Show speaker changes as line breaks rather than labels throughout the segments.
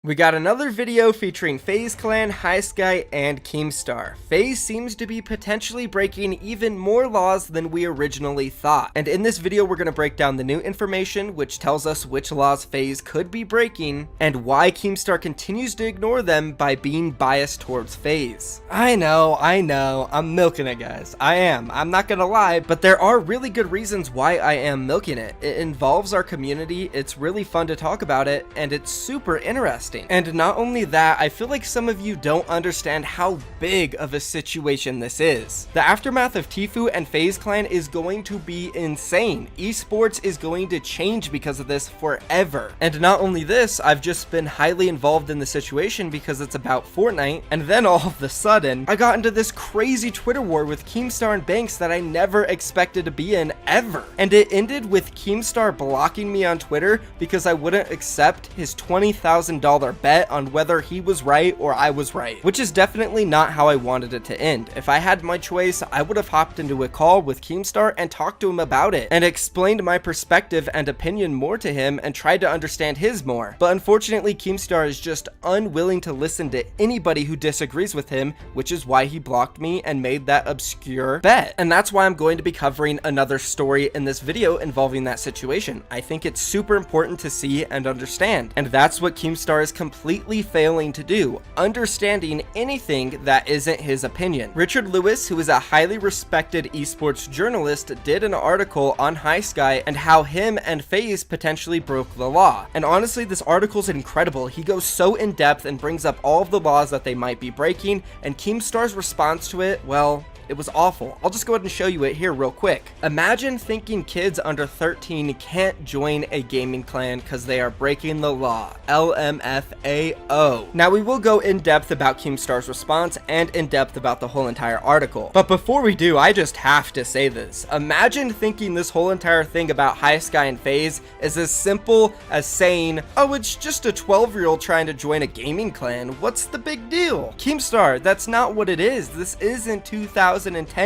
We got another video featuring FaZe Clan, Highsky, and Keemstar. FaZe seems to be potentially breaking even more laws than we originally thought. And in this video, we're going to break down the new information, which tells us which laws FaZe could be breaking, and why Keemstar continues to ignore them by being biased towards FaZe. I know, I'm milking it, guys. I am. I'm not going to lie, but there are really good reasons why I am milking it. It involves our community, it's really fun to talk about it, and it's super interesting. And not only that, I feel like some of you don't understand how big of a situation this is. The aftermath of Tfue and FaZe Clan is going to be insane. Esports is going to change because of this forever. And not only this, I've just been highly involved in the situation because it's about Fortnite, and then all of a sudden, I got into this crazy Twitter war with Keemstar and Banks that I never expected to be in ever. And it ended with Keemstar blocking me on Twitter because I wouldn't accept his $20,000 bet on whether he was right or I was right, which is definitely not how I wanted it to end. If I had my choice, I would have hopped into a call with Keemstar and talked to him about it and explained my perspective and opinion more to him and tried to understand his more. But unfortunately, Keemstar is just unwilling to listen to anybody who disagrees with him, which is why he blocked me and made that obscure bet. And that's why I'm going to be covering another story in this video involving that situation. I think it's super important to see and understand, and that's what Keemstar is completely failing to do, understanding anything that isn't his opinion. Richard Lewis, who is a highly respected esports journalist, did an article on Highsky and how him and FaZe potentially broke the law. And honestly, this article is incredible. He goes so in depth and brings up all of the laws that they might be breaking, and Keemstar's response to it, well, it was awful. I'll just go ahead and show you it here real quick. Imagine thinking kids under 13 can't join a gaming clan because they are breaking the law. LMFAO. Now we will go in depth about Keemstar's response and in depth about the whole entire article. But before we do, I just have to say this. Imagine thinking this whole entire thing about Highsky and FaZe is as simple as saying, oh, it's just a 12-year-old trying to join a gaming clan. What's the big deal? Keemstar, that's not what it is. This isn't 2010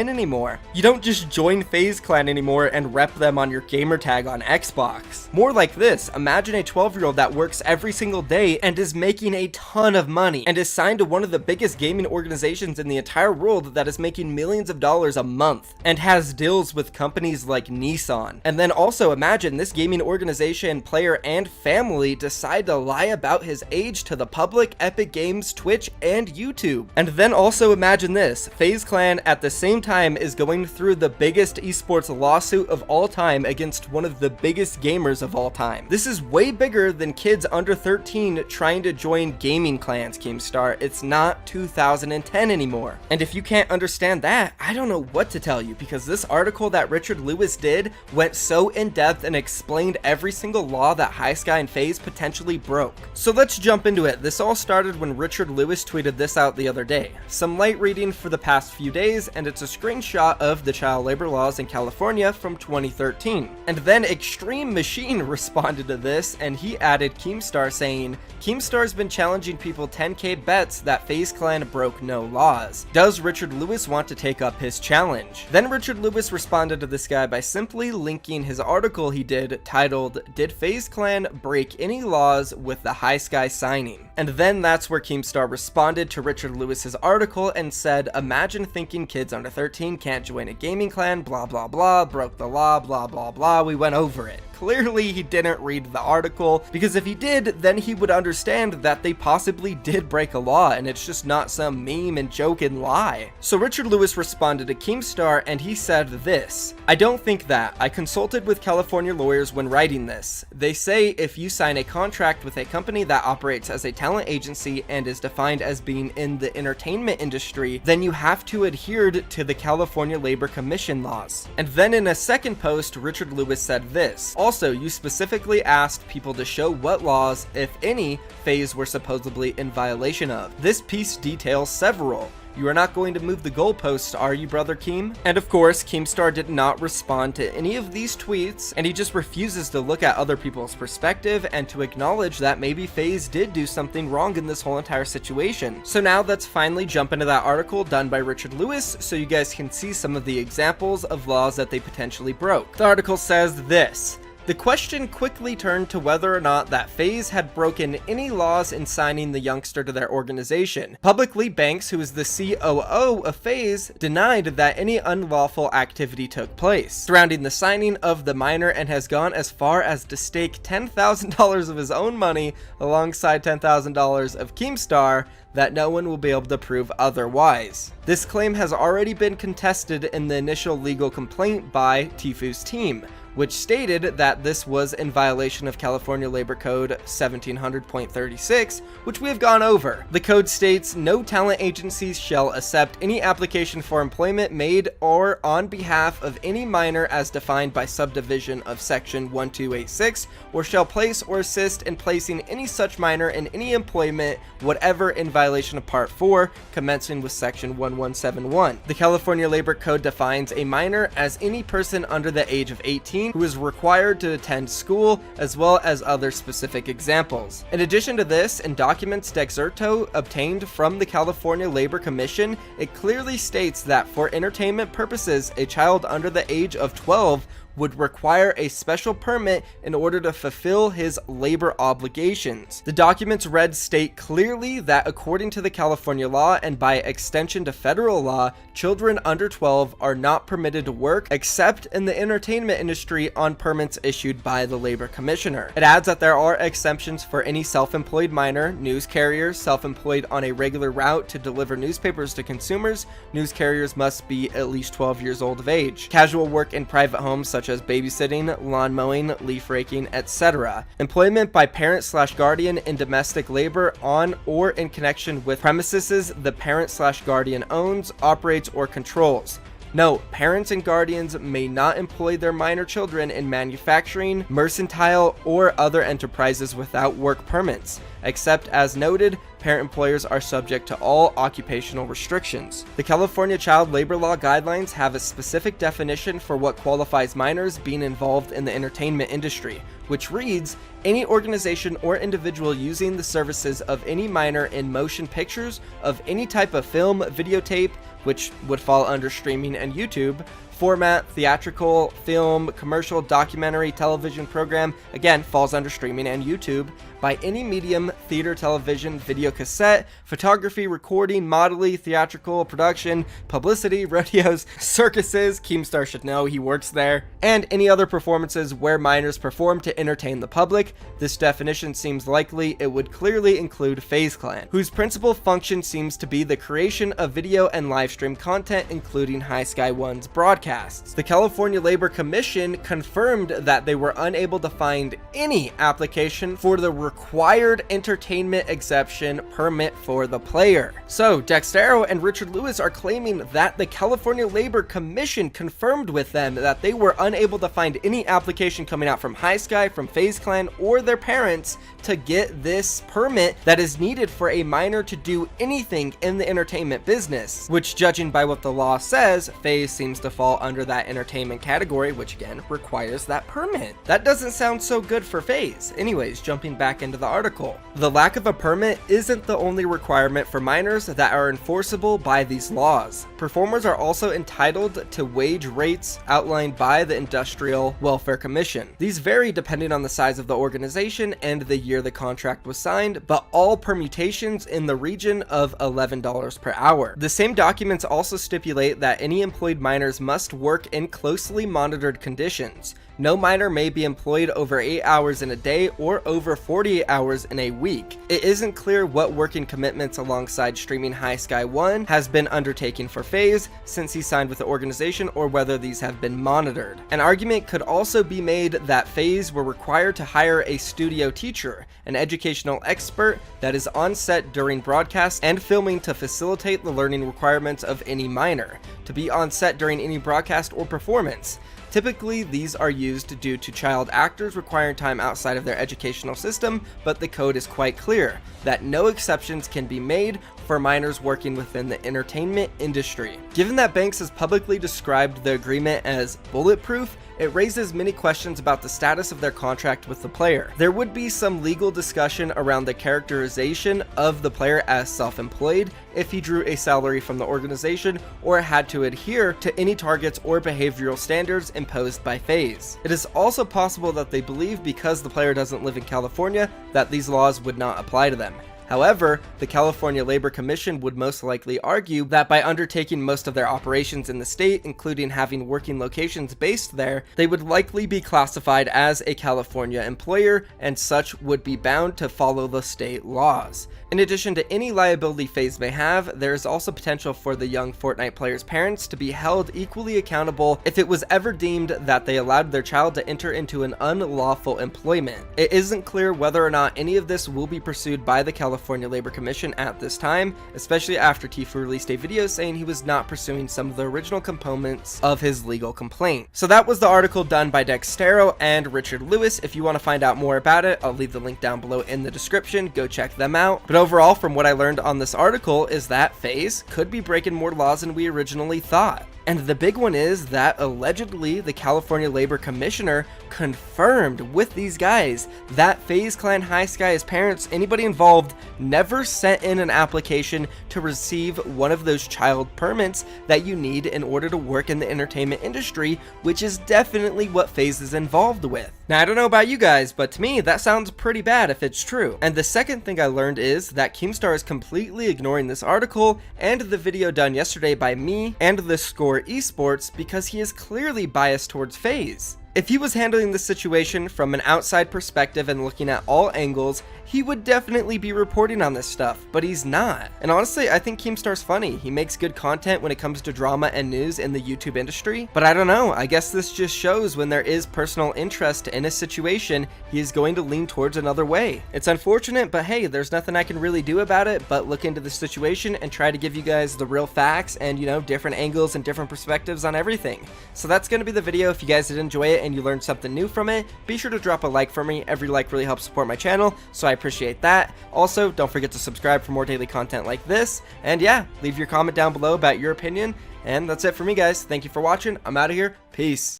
anymore. You don't just join FaZe Clan anymore and rep them on your gamer tag on Xbox. More like this, imagine a 12-year-old that works every single day and is making a ton of money and is signed to one of the biggest gaming organizations in the entire world that is making millions of dollars a month and has deals with companies like Nissan. And then also imagine this gaming organization, player, and family decide to lie about his age to the public, Epic Games, Twitch, and YouTube. And then also imagine this, FaZe Clan at the same time is going through the biggest esports lawsuit of all time against one of the biggest gamers of all time. This is way bigger than kids under 13 trying to join gaming clans, Keemstar. It's not 2010 anymore. And if you can't understand that, I don't know what to tell you, because this article that Richard Lewis did went so in depth and explained every single law that Highsky and FaZe potentially broke. So let's jump into it. This all started when Richard Lewis tweeted this out the other day. Some light reading for the past few days, and it's a screenshot of the child labor laws in California from 2013. And then Extreme Machine responded to this, and he added Keemstar saying, Keemstar's been challenging people 10k bets that FaZe Clan broke no laws. Does Richard Lewis want to take up his challenge? Then Richard Lewis responded to this guy by simply linking his article he did titled, Did FaZe Clan Break Any Laws with the Highsky Signing? And then that's where Keemstar responded to Richard Lewis's article and said, imagine thinking kids under 13 can't join a gaming clan, blah blah blah, broke the law, blah blah blah. We went over it. Clearly he didn't read the article, because if he did, then he would understand that they possibly did break a law and it's just not some meme and joke and lie. So Richard Lewis responded to Keemstar and he said this, I don't think that. I consulted with California lawyers when writing this. They say if you sign a contract with a company that operates as a talent agency and is defined as being in the entertainment industry, then you have to adhere to the California Labor Commission laws. And then in a second post, Richard Lewis said this, also, you specifically asked people to show what laws, if any, FaZe were supposedly in violation of. This piece details several. You are not going to move the goalposts, are you, brother Keem? And of course, Keemstar did not respond to any of these tweets, and he just refuses to look at other people's perspective and to acknowledge that maybe FaZe did do something wrong in this whole entire situation. So now let's finally jump into that article done by Richard Lewis so you guys can see some of the examples of laws that they potentially broke. The article says this. The question quickly turned to whether or not that FaZe had broken any laws in signing the youngster to their organization. Publicly, Banks, who is the COO of FaZe, denied that any unlawful activity took place surrounding the signing of the minor, and has gone as far as to stake $10,000 of his own money alongside $10,000 of Keemstar that no one will be able to prove otherwise. This claim has already been contested in the initial legal complaint by Tfu's team, which stated that this was in violation of California Labor Code 1700.36, which we have gone over. The code states, no talent agencies shall accept any application for employment made or on behalf of any minor as defined by subdivision of section 1286, or shall place or assist in placing any such minor in any employment, whatever in violation of Part 4, commencing with section 1171. The California Labor Code defines a minor as any person under the age of 18 who is required to attend school, as well as other specific examples. In addition to this, in documents Dexerto obtained from the California Labor Commission, it clearly states that for entertainment purposes, a child under the age of 12 would require a special permit in order to fulfill his labor obligations. The documents read state clearly that according to the California law, and by extension to federal law, children under 12 are not permitted to work except in the entertainment industry on permits issued by the Labor Commissioner. It adds that there are exemptions for any self-employed minor, news carriers, self-employed on a regular route to deliver newspapers to consumers. News carriers must be at least 12 years old of age. Casual work in private homes such as babysitting, lawn mowing, leaf raking, etc. Employment by parent/guardian in domestic labor on or in connection with premises the parent/guardian owns, operates, or controls. Note, parents and guardians may not employ their minor children in manufacturing, mercantile, or other enterprises without work permits, except as noted, parent employers are subject to all occupational restrictions. The California Child Labor Law Guidelines have a specific definition for what qualifies minors being involved in the entertainment industry, which reads, any organization or individual using the services of any minor in motion pictures of any type of film, videotape, which would fall under streaming and YouTube, format, theatrical, film, commercial, documentary, television program, again, falls under streaming and YouTube, by any medium, theater, television, video cassette, photography, recording, modeling, theatrical, production, publicity, rodeos, circuses, Keemstar should know, he works there, and any other performances where minors perform to entertain the public. This definition seems likely it would clearly include FaZe Clan, whose principal function seems to be the creation of video and live stream content, including High Sky One's broadcasts. The California Labor Commission confirmed that they were unable to find any application for the required entertainment exception permit for the player. So Dexerto and Richard Lewis are claiming that the California Labor Commission confirmed with them that they were unable to find any application coming out from High Sky, from FaZe Clan, or their parents to get this permit that is needed for a minor to do anything in the entertainment business, which, judging by what the law says, FaZe seems to fall under that entertainment category, which again requires that permit. That doesn't sound so good for FaZe. Anyways, jumping back into the article. The lack of a permit isn't the only requirement for minors that are enforceable by these laws. Performers are also entitled to wage rates outlined by the Industrial Welfare Commission. These vary depending on the size of the organization and the year the contract was signed, but all permutations in the region of $11 per hour. The same documents also stipulate that any employed minors must work in closely monitored conditions. No minor may be employed over 8 hours in a day or over 48 hours in a week. It isn't clear what working commitments alongside streaming High Sky One has been undertaken for FaZe since he signed with the organization, or whether these have been monitored. An argument could also be made that FaZe were required to hire a studio teacher, an educational expert that is on set during broadcast and filming to facilitate the learning requirements of any minor, to be on set during any broadcast or performance. Typically, these are used due to child actors requiring time outside of their educational system, but the code is quite clear that no exceptions can be made for minors working within the entertainment industry. Given that Banks has publicly described the agreement as bulletproof, it raises many questions about the status of their contract with the player. There would be some legal discussion around the characterization of the player as self-employed if he drew a salary from the organization or had to adhere to any targets or behavioral standards imposed by FaZe. It is also possible that they believe because the player doesn't live in California that these laws would not apply to them. However, the California Labor Commission would most likely argue that by undertaking most of their operations in the state, including having working locations based there, they would likely be classified as a California employer and such would be bound to follow the state laws. In addition to any liability FaZe may have, there is also potential for the young Fortnite players' parents to be held equally accountable if it was ever deemed that they allowed their child to enter into an unlawful employment. It isn't clear whether or not any of this will be pursued by the California Labor Commission at this time, especially after Tfue released a video saying he was not pursuing some of the original components of his legal complaint. So that was the article done by Dextero and Richard Lewis. If you want to find out more about it, I'll leave the link down below in the description. Go check them out. But overall, from what I learned on this article, is that FaZe could be breaking more laws than we originally thought. And the big one is that allegedly the California Labor Commissioner confirmed with these guys that FaZe Clan High Sky's parents, anybody involved, never sent in an application to receive one of those child permits that you need in order to work in the entertainment industry, which is definitely what FaZe is involved with. Now, I don't know about you guys, but to me, that sounds pretty bad if it's true. And the second thing I learned is that Keemstar is completely ignoring this article and the video done yesterday by me and the Score Esports because he is clearly biased towards FaZe. If he was handling this situation from an outside perspective and looking at all angles, he would definitely be reporting on this stuff, but he's not. And honestly, I think Keemstar's funny. He makes good content when it comes to drama and news in the YouTube industry, but I don't know, I guess this just shows when there is personal interest in a situation, he is going to lean towards another way. It's unfortunate, but hey, there's nothing I can really do about it but look into the situation and try to give you guys the real facts and, you know, different angles and different perspectives on everything. So that's going to be the video. If you guys did enjoy it and you learned something new from it, be sure to drop a like for me. Every like really helps support my channel, so I appreciate that. Also, don't forget to subscribe for more daily content like this, and yeah, leave your comment down below about your opinion. And that's it for me, guys. Thank you for watching. I'm out of here. Peace.